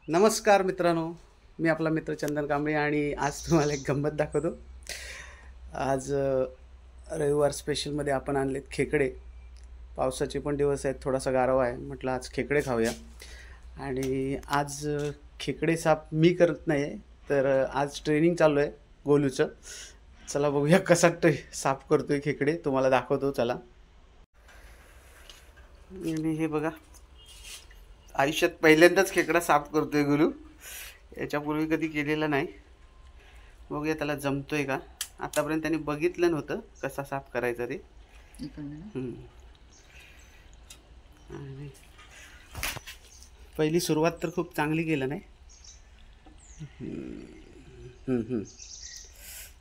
नमस्कार मित्रांनो, मी आपला मित्र चंदन कांबळे आणि आज तुम्हाला एक गंमत दाखवतो. आज रविवार स्पेशलमध्ये आपण आणलेत खेकडे. पावसाचे पण दिवस आहेत, थोडासा गारवा आहे, म्हटलं आज खेकडे खाऊया. आणि आज खेकडे साफ मी करत नाही आहे, तर आज ट्रेनिंग चालू आहे गोलूचं. चला बघूया कसा साफ करतोय खेकडे, तुम्हाला दाखवतो. चला. आणि हे बघा, आयुष्यात पहिल्यांदाच खेकडा साफ करतोय गोलू. याच्यापूर्वी कधी केलेला नाही. बघूया त्याला जमतोय का. आतापर्यंत त्याने बघितलं नव्हतं कसा साफ करायचा ते. आणि पहिली सुरुवात तर खूप चांगली केलं नाही.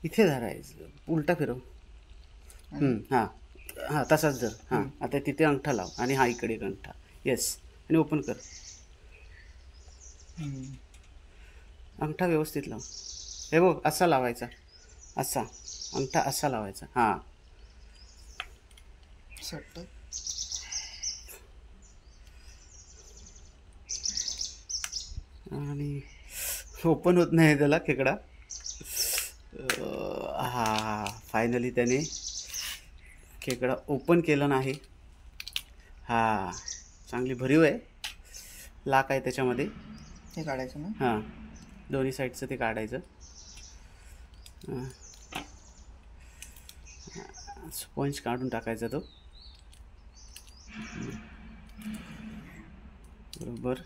इथे धरायचं, उलटा फिरव. हां हां, तसाच धर. हां, आता तिथे अंगठा लाव आणि हा इकडे एक अंगठा. येस, आणि ओपन कर. अंगठा व्यवस्थित लाव. हे बघ, असा लावायचा, असा अंगठा असा लावायचा. हां, आणि ओपन होत नाही त्याला खेकडा. हा, फायनली त्याने खेकडा ओपन केलं नाही. हा, चांगली भरीव आहे, लाक आहे त्याच्यामध्ये. हे काढायचं ना. हां, दोन्ही साईडचं ते काढायचं. स्पंज काढून टाकायचा तो बरोबर.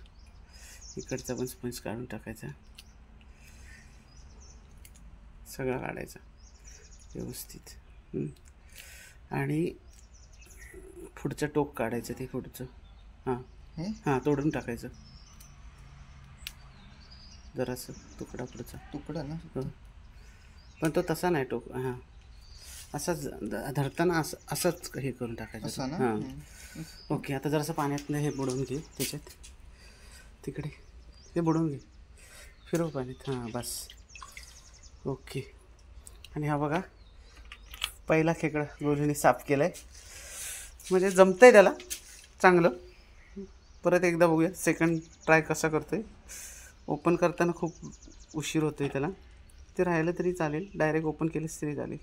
इकडचा पण स्पंज काढून टाकायचा, सगळा काढायचा व्यवस्थित. आणि पुढचं टोक काढायचं, ते पुढचं. हां हां, तोडून टाकायचं जरासं, तुकडा पुढचा तुकडा ना. पण तो तसा नाही टोक. हां, असाच धरताना असंच हे करून टाकायचं. हां, ओके. आता जरासं पाण्यातनं हे बुडवून घे त्याच्यात, तिकडे हे बुडवून घे, फिरव पाण्यात. हां, बस, ओके. आणि हा बघा, पहिला खेकडा गोलूने साफ केला आहे, म्हणजे जमतं आहे त्याला चांगलं. परत एकदा बघूया सेकंड ट्राय कसा करतो आहे. ओपन करताना खूप उशीर होतो आहे त्याला. ते राहिलं तरी चालेल, डायरेक्ट ओपन केलंच तरी चालेल.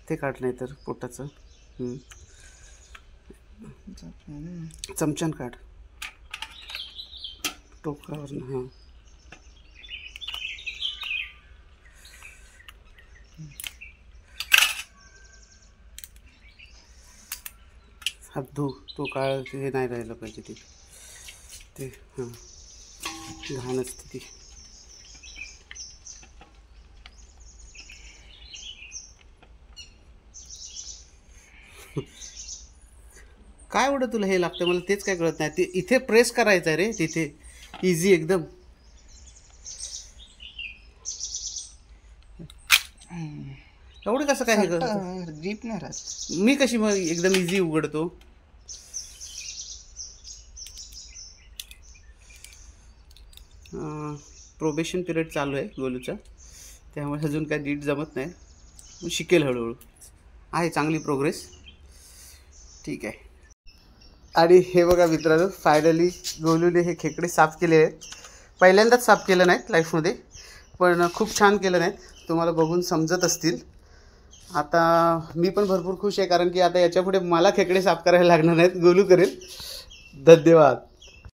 ते काढ, नाही तर पोटाचं. चमच्यान काढ टोकावरनं. हां, हात धू. तो काळ हे नाही राहिलं पाहिजे ते. हां, घाण असते ती. काय एवढं तुला हे लागतं, मला तेच काय कळत नाही. ते इथे प्रेस करायचं आहे रे, तिथे इझी एकदम. एवढं कसं काय हे करतो, ग्रीप नाही राहत. मी कशी मग एकदम इझी उघडतो. प्रोबेशन पिरियड चालू आहे गोलूचा, त्यामुळे अजून काय नीट जमत नाही, शिकेल हळूहळू. आहे चांगली प्रोग्रेस, ठीक आहे. आणि हे बघा मित्रांनो, फायनली गोलूने हे खेकडे साफ केले आहेत. पहिल्यांदाच साफ केलं नाहीत लाईफमध्ये, पण खूप छान केलं नाहीत, तुम्हाला बघून समजत असतील. आता मी पण भरपूर खुश आहे, कारण की आता याच्यापुढे मला खेकडे साफ करायला लागणार नाहीत, गोलू करेल. धन्यवाद.